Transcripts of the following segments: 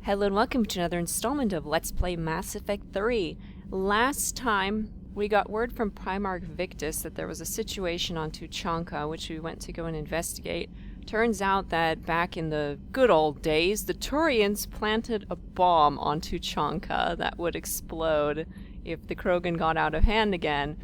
Hello and welcome to another installment of Let's Play Mass Effect 3. Last time, we got word from Primarch Victus that there was a situation on Tuchanka, which we went to go and investigate. Turns out that back in the good old days, the Turians planted a bomb on Tuchanka that would explode if the Krogan got out of hand again.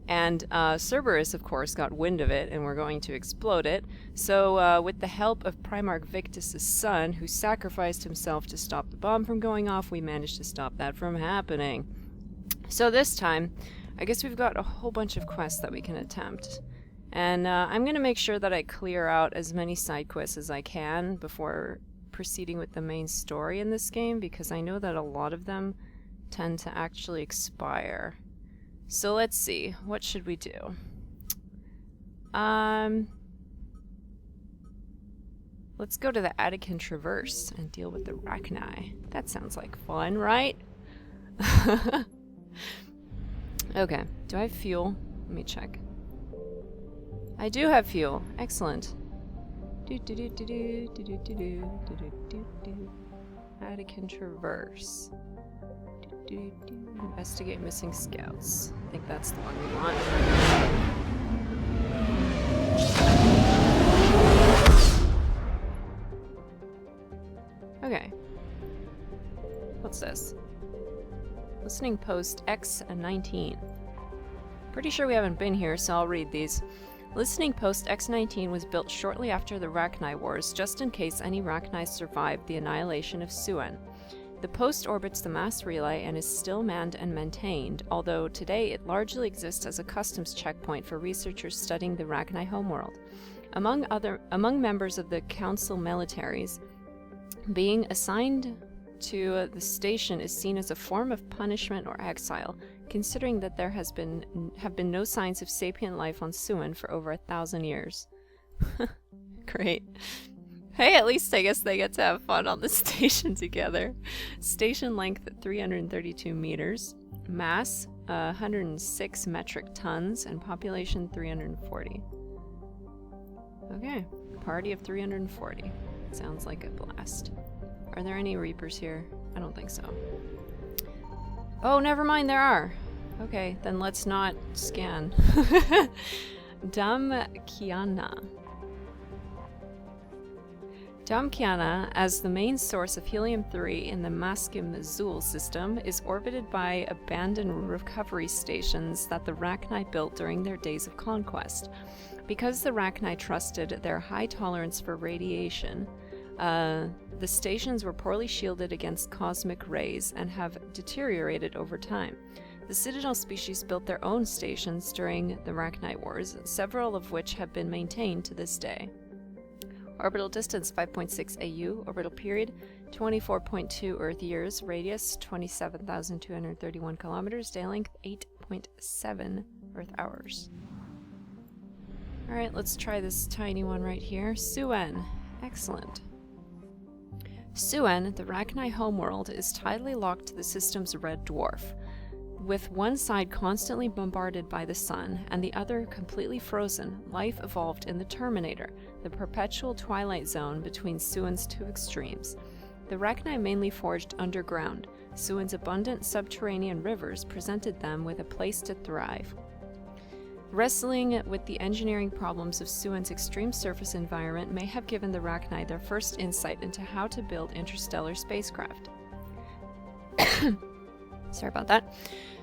And Cerberus, of course, got wind of it, and we're going to explode it. So, with the help of Primarch Victus' son, who sacrificed himself to stop the bomb from going off, we managed to stop that from happening. So this time, I guess we've got a whole bunch of quests that we can attempt. And I'm going to make sure that I clear out as many side quests as I can before proceeding with the main story in this game, because I know that a lot of them tend to actually expire. So let's see, what should we do? Let's go to the Attican Traverse and deal with the Rachni. That sounds like fun, right? Okay, do I have fuel? Let me check. I do have fuel. Excellent. Attican Traverse. Investigate missing scouts. I think that's the one we want. Okay. What's this? Listening post X19. Pretty sure we haven't been here, so I'll read these. Listening post X19 was built shortly after the Rachni Wars, just in case any Rachni survived the annihilation of Suen. The post orbits the mass relay and is still manned and maintained, although today it largely exists as a customs checkpoint for researchers studying the Rachni homeworld. Among members of the Council militaries, being assigned to the station is seen as a form of punishment or exile, considering that there have been no signs of sapient life on Suen for over 1,000 years. Great. Hey, at least I guess they get to have fun on the station together. Station length 332 meters, mass 106 metric tons, and population 340. Okay, party of 340. Sounds like a blast. Are there any Reapers here? I don't think so. Oh, never mind, there are. Okay, then let's not scan. Damkiana. Damkiana, as the main source of helium-3 in the Maskim-Mazul system, is orbited by abandoned recovery stations that the Rachni built during their days of conquest. Because the Rachni trusted their high tolerance for radiation, the stations were poorly shielded against cosmic rays and have deteriorated over time. The Citadel species built their own stations during the Rachni Wars, several of which have been maintained to this day. Orbital distance 5.6 AU, orbital period 24.2 Earth years, radius 27,231 kilometers, day length 8.7 Earth hours. Alright, let's try this tiny one right here. Suen. Excellent. Suen, the Rachni homeworld, is tidally locked to the system's red dwarf. With one side constantly bombarded by the sun and the other completely frozen, life evolved in the Terminator, the perpetual twilight zone between Suen's two extremes. The Rachni mainly foraged underground. Suen's abundant subterranean rivers presented them with a place to thrive. Wrestling with the engineering problems of Suen's extreme surface environment may have given the Rachni their first insight into how to build interstellar spacecraft. Sorry about that.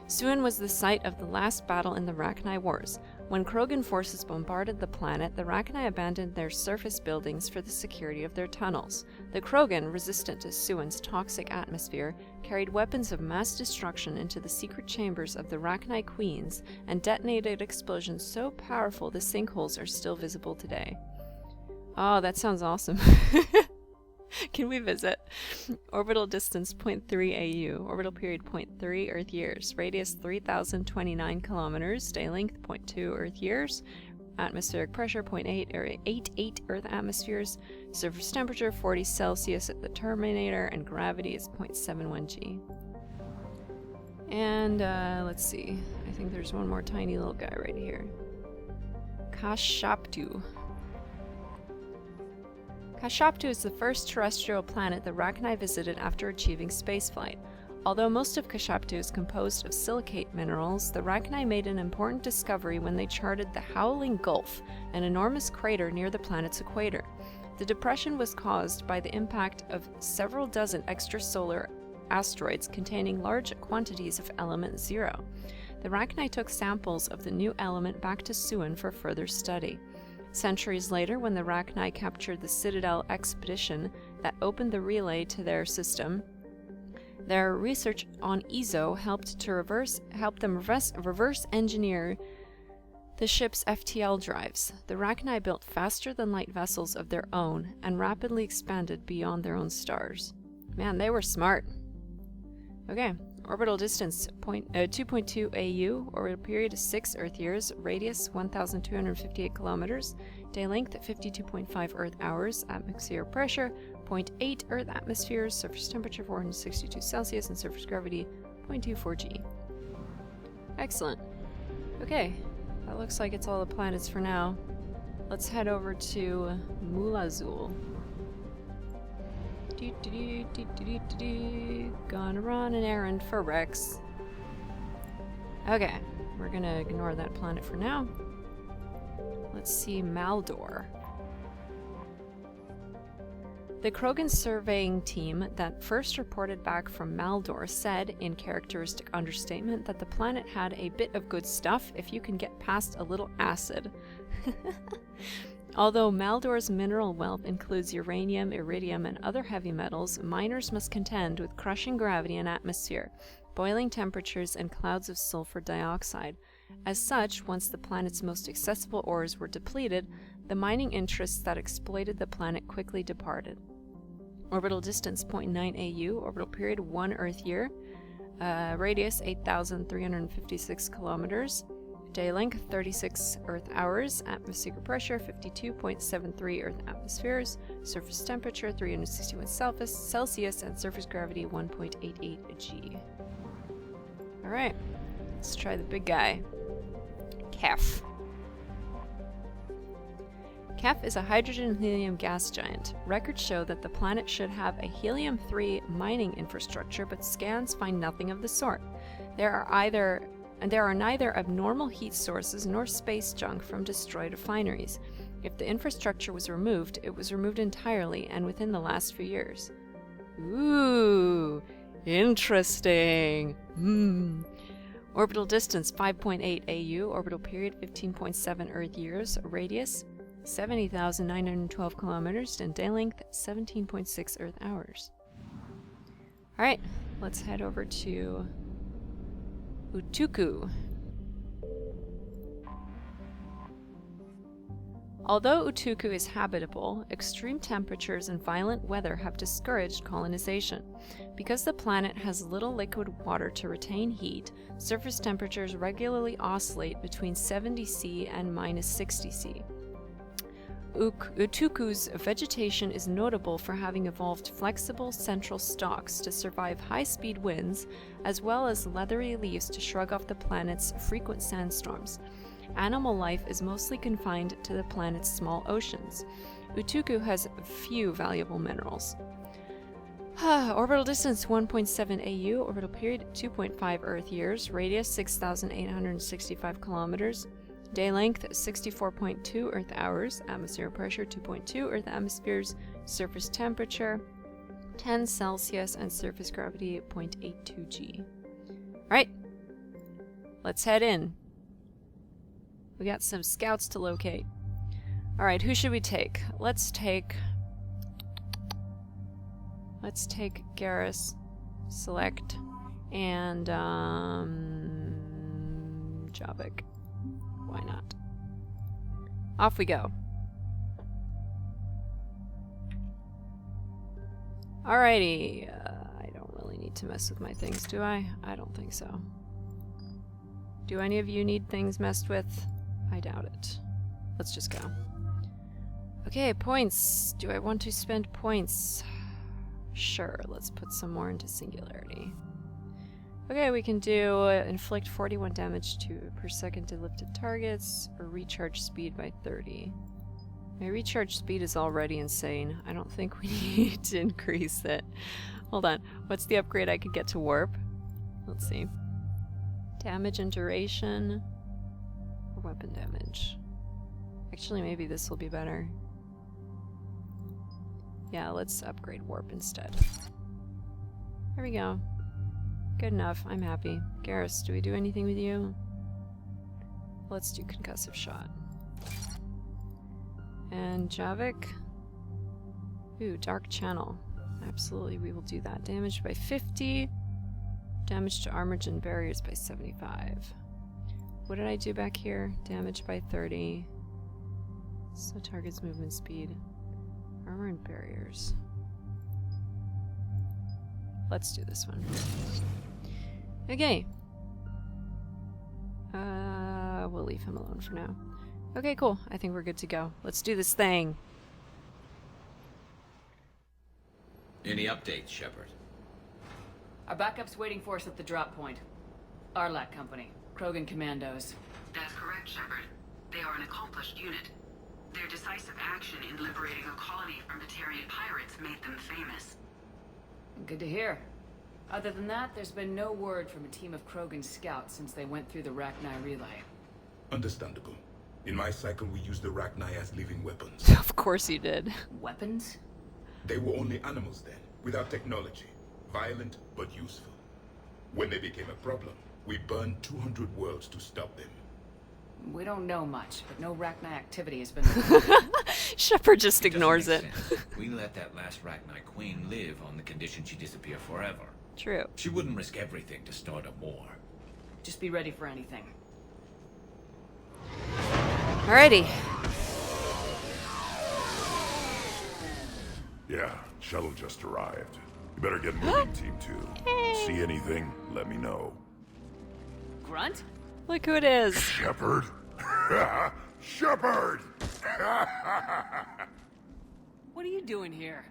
Suen was the site of the last battle in the Rachni Wars. When Krogan forces bombarded the planet, the Rachni abandoned their surface buildings for the security of their tunnels. The Krogan, resistant to Suen's toxic atmosphere, carried weapons of mass destruction into the secret chambers of the Rachni Queens and detonated explosions so powerful the sinkholes are still visible today. Oh, that sounds awesome. Can we visit? Orbital distance 0.3 AU, orbital period 0.3 Earth years, radius 3,029 kilometers, day length 0.2 Earth years, atmospheric pressure 0.88 Earth atmospheres, surface temperature 40 Celsius at the Terminator, and gravity is 0.71 G. And let's see, I think there's one more tiny little guy right here. Kashaptu. Khashoggi is the first terrestrial planet that Rachni visited after achieving spaceflight. Although most of Khashoggi is composed of silicate minerals, the Rachni made an important discovery when they charted the Howling Gulf, an enormous crater near the planet's equator. The depression was caused by the impact of several dozen extrasolar asteroids containing large quantities of element 0. The Rachni took samples of the new element back to Suan for further study. Centuries later, when the Rachni captured the Citadel expedition that opened the relay to their system, their research on ESO helped them reverse engineer the ship's FTL drives. The Rachni built faster-than-light vessels of their own and rapidly expanded beyond their own stars. Man, they were smart. Okay, orbital distance 2.2 AU, orbital period 6 Earth years, radius 1,258 kilometers, day length 52.5 Earth hours, atmosphere pressure 0.8 Earth atmospheres, surface temperature 462 Celsius, and surface gravity 0.24 G. Excellent. Okay, that looks like it's all the planets for now. Let's head over to Mulazul. Gonna run an errand for Rex. Okay, we're gonna ignore that planet for now. Let's see Maldor. The Krogan surveying team that first reported back from Maldor said, in characteristic understatement, that the planet had a bit of good stuff if you can get past a little acid. Although Maldor's mineral wealth includes uranium, iridium, and other heavy metals, miners must contend with crushing gravity and atmosphere, boiling temperatures, and clouds of sulfur dioxide. As such, once the planet's most accessible ores were depleted, the mining interests that exploited the planet quickly departed. Orbital distance 0.9 AU, orbital period 1 Earth year, radius 8,356 kilometers, day length 36 Earth hours, atmosphere pressure 52.73 Earth atmospheres, surface temperature 361 Celsius, and surface gravity 1.88 G. Alright, let's try the big guy. Kef. Kef is a hydrogen and helium gas giant. Records show that the planet should have a helium-3 mining infrastructure, but scans find nothing of the sort. There are neither abnormal heat sources nor space junk from destroyed refineries. If the infrastructure was removed, it was removed entirely and within the last few years. Ooh, interesting. Orbital distance 5.8 AU, orbital period 15.7 Earth years, radius 70,912 kilometers, and day length 17.6 Earth hours. Alright, let's head over to Utuku. Although Utuku is habitable, extreme temperatures and violent weather have discouraged colonization. Because the planet has little liquid water to retain heat, surface temperatures regularly oscillate between 70 C and minus 60 C. Utuku's vegetation is notable for having evolved flexible central stalks to survive high-speed winds, as well as leathery leaves to shrug off the planet's frequent sandstorms. Animal life is mostly confined to the planet's small oceans. Utuku has few valuable minerals. Orbital distance 1.7 AU, orbital period 2.5 Earth years, radius 6,865 kilometers, day length 64.2 Earth hours, atmosphere pressure 2.2 Earth atmospheres, surface temperature 10 Celsius, and surface gravity 0.82 G. Alright, let's head in. We got some scouts to locate. Alright, who should we take? Let's take Garrus, select, and Javik. Why not? Off we go. Alrighty. I don't really need to mess with my things, do I? I don't think so. Do any of you need things messed with? I doubt it. Let's just go. Okay, points. Do I want to spend points? Sure, let's put some more into singularity. Okay, we can do inflict 41 damage per second to lifted targets, or recharge speed by 30. My recharge speed is already insane. I don't think we need to increase it. Hold on. What's the upgrade I could get to warp? Let's see. Damage and duration. Or weapon damage. Actually, maybe this will be better. Yeah, let's upgrade warp instead. There we go. Good enough. I'm happy. Garrus, do we do anything with you? Let's do concussive shot. And Javik. Ooh, dark channel. Absolutely, we will do that. Damage by 50. Damage to armor and barriers by 75. What did I do back here? Damage by 30. So target's movement speed. Armor and barriers. Let's do this one. Okay. We'll leave him alone for now. Okay, cool. I think we're good to go. Let's do this thing. Any updates, Shepard? Our backup's waiting for us at the drop point. Arlac Company. Krogan Commandos. That's correct, Shepard. They are an accomplished unit. Their decisive action in liberating a colony from Batarian pirates made them famous. Good to hear. Other than that, there's been no word from a team of Krogan scouts since they went through the Rachni relay. Understandable. In my cycle, we used the Rachni as living weapons. Of course you did. Weapons? They were only animals then, without technology. Violent, but useful. When they became a problem, we burned 200 worlds to stop them. We don't know much, but no Rachni activity has been... Shepard just ignores it. We let that last Rachni queen live on the condition she disappear forever. True. She wouldn't risk everything to start a war. Just be ready for anything. Alrighty. Yeah, shuttle just arrived. You better get moving, Team 2. See anything, let me know. Grunt? Look who it is. Shepard? Shepard! What are you doing here?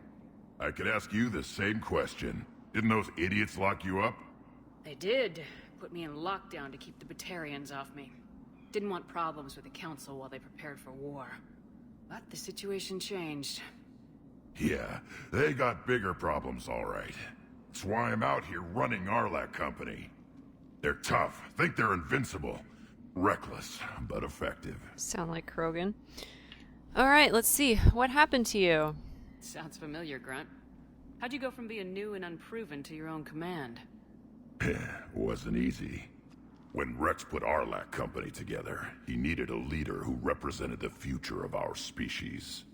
I could ask you the same question. Didn't those idiots lock you up? They did. Put me in lockdown to keep the Batarians off me. Didn't want problems with the Council while they prepared for war. But the situation changed. Yeah, they got bigger problems, all right. That's why I'm out here running Arlac Company. They're tough, think they're invincible. Reckless, but effective. Sound like Krogan. Alright, let's see. What happened to you? Sounds familiar, Grunt. How'd you go from being new and unproven to your own command? Wasn't easy. When Rex put Arlac Company together, he needed a leader who represented the future of our species.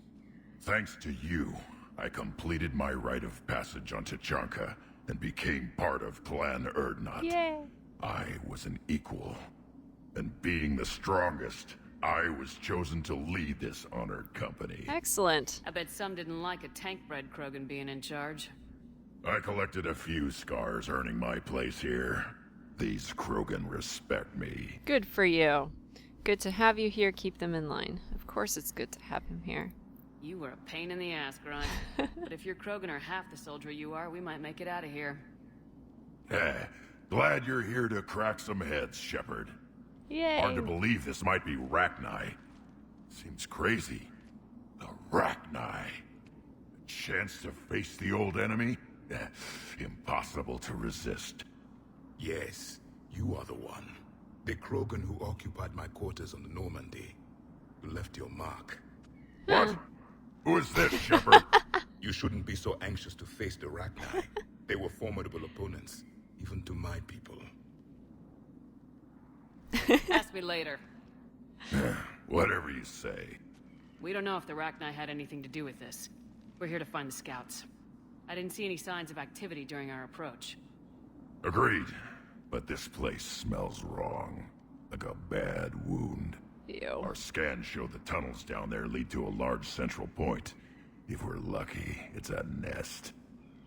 Thanks to you, I completed my rite of passage on Tachanka and became part of Clan Erdnot. Yay! I was an equal. And being the strongest, I was chosen to lead this honored company. Excellent. I bet some didn't like a tank-bred Krogan being in charge. I collected a few scars earning my place here. These Krogan respect me. Good for you. Good to have you here. Keep them in line. Of course it's good to have him here. You were a pain in the ass, Grunt. But if your Krogan are half the soldier you are, we might make it out of here. Glad you're here to crack some heads, Shepard. Yay! Hard to believe this might be Rachni. Seems crazy. The Rachni. A chance to face the old enemy? Impossible to resist. Yes, you are the one. The Krogan who occupied my quarters on the Normandy. You left your mark. What? Who is this, Shepard? You shouldn't be so anxious to face the Rachni. They were formidable opponents, even to my people. Ask me later. Whatever you say. We don't know if the Rachni had anything to do with this. We're here to find the scouts. I didn't see any signs of activity during our approach. Agreed. But this place smells wrong. Like a bad wound. Ew. Our scans show the tunnels down there lead to a large central point. If we're lucky, it's a nest.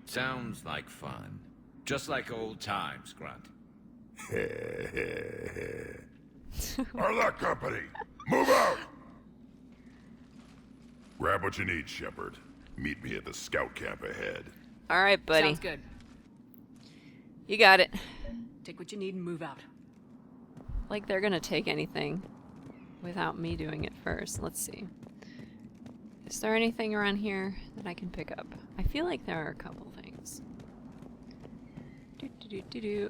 Sounds like fun. Just like old times, Grunt. Arlac Company, move out! Grab what you need, Shepard. Meet me at the scout camp ahead. Alright, buddy. Sounds good. You got it. Take what you need and move out. Like they're gonna take anything without me doing it first. Let's see. Is there anything around here that I can pick up? I feel like there are a couple things.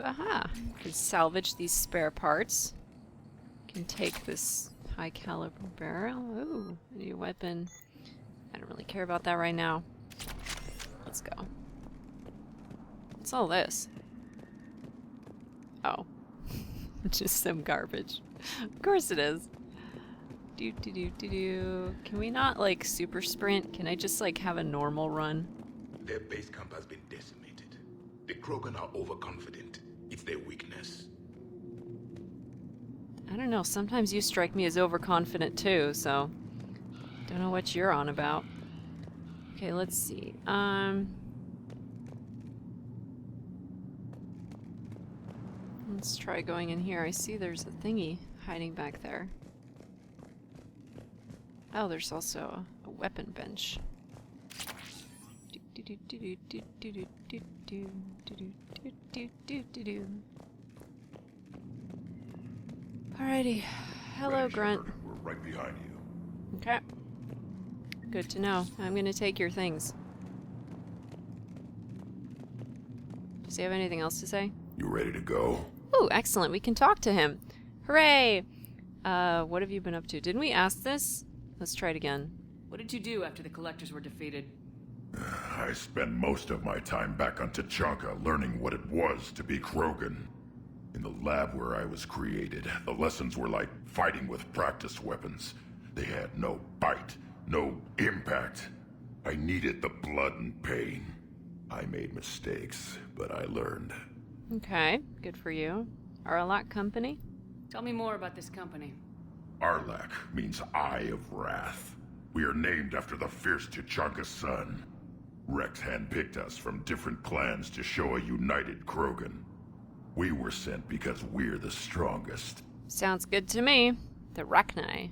Aha! Can salvage these spare parts. Can take this high caliber barrel. Ooh, a new weapon. I don't really care about that right now. Let's go. What's all this? Oh. Just some garbage. Of course it is. Can we not, like, super sprint? Can I just, like, have a normal run? Their base camp has been decimated. The Krogan are overconfident. It's their weakness. I don't know, sometimes you strike me as overconfident too, so... Don't know what you're on about. Okay, let's see. Let's try going in here. I see there's a thingy hiding back there. Oh, there's also a weapon bench. Alrighty. Hello, Ready, Grunt. Shepard. We're right behind you. Okay. Good to know. I'm gonna take your things. Does he have anything else to say? You ready to go? Ooh, excellent. We can talk to him. Hooray! What have you been up to? Didn't we ask this? Let's try it again. What did you do after the Collectors were defeated? I spent most of my time back on Tachanka learning what it was to be Krogan. In the lab where I was created, the lessons were like fighting with practice weapons. They had no bite, no impact. I needed the blood and pain. I made mistakes, but I learned. Okay, good for you. Arlak Company? Tell me more about this company. Arlak means Eye of Wrath. We are named after the fierce Tachanka's son. Rex handpicked us from different clans to show a united Krogan. We were sent because we're the strongest. Sounds good to me. The Rachni.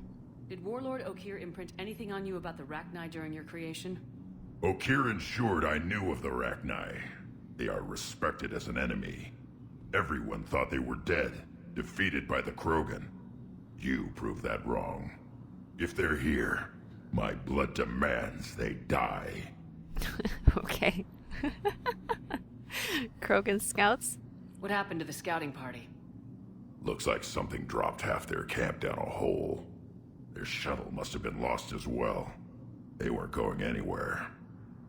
Did Warlord Okeer imprint anything on you about the Rachni during your creation? Okeer ensured I knew of the Rachni. They are respected as an enemy. Everyone thought they were dead, defeated by the Krogan. You proved that wrong. If they're here, my blood demands they die. Okay. Krogan scouts? What happened to the scouting party? Looks like something dropped half their camp down a hole. Their shuttle must have been lost as well. They weren't going anywhere.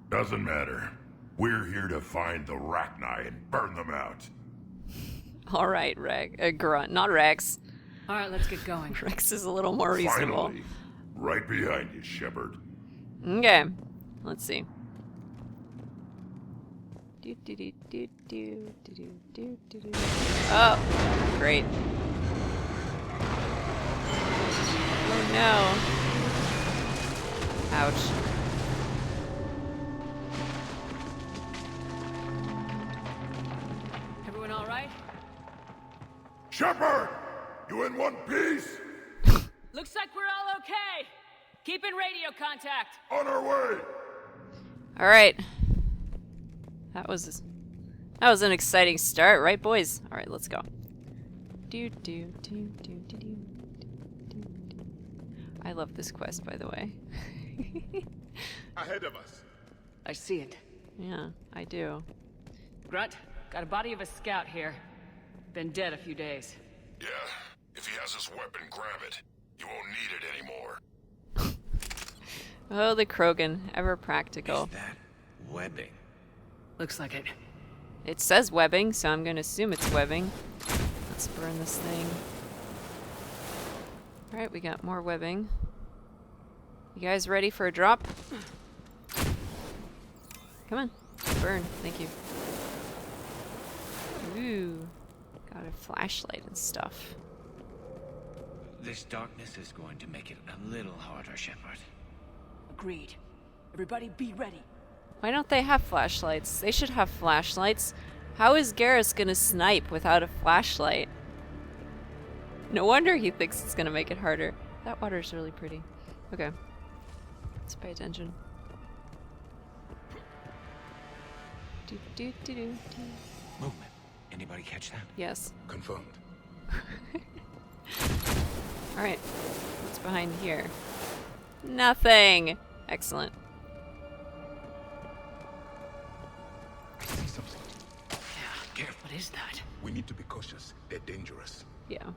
Doesn't matter. We're here to find the Rachni and burn them out. Alright, Grunt, not Rex. Alright, let's get going. Rex is a little more reasonable. Finally, right behind you, Shepard. Okay, let's see. Oh, great. Oh no. Ouch. Everyone alright? Shepard! You in one piece? Looks like we're all okay! Keep in radio contact! On our way! Alright. That was an exciting start, right, boys? Alright, let's go. I love this quest, by the way. Ahead of us. I see it. Yeah, I do. Grunt, got a body of a scout here. Been dead a few days. Yeah, if he has his weapon, grab it. You won't need it anymore. Oh, the Krogan, ever practical. Is that webbing? Looks like it. It says webbing, so I'm gonna assume it's webbing. Let's burn this thing. Alright, we got more webbing. You guys ready for a drop? Come on. Burn. Thank you. Ooh. Got a flashlight and stuff. This darkness is going to make it a little harder, Shepard. Agreed. Everybody be ready. Why don't they have flashlights? They should have flashlights. How is Garrus gonna snipe without a flashlight? No wonder he thinks it's gonna make it harder. That water's really pretty. Okay. Let's pay attention. Movement. Anybody catch that? Yes. Confirmed. Alright. What's behind here? Nothing! Excellent. I see something. Yeah. What is that? We need to be cautious. They're dangerous. Yeah.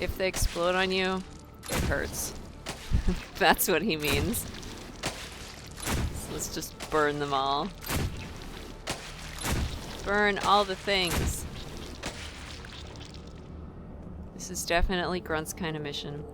If they explode on you, it hurts. That's what he means. So let's just burn them all. Burn all the things. This is definitely Grunt's kind of mission.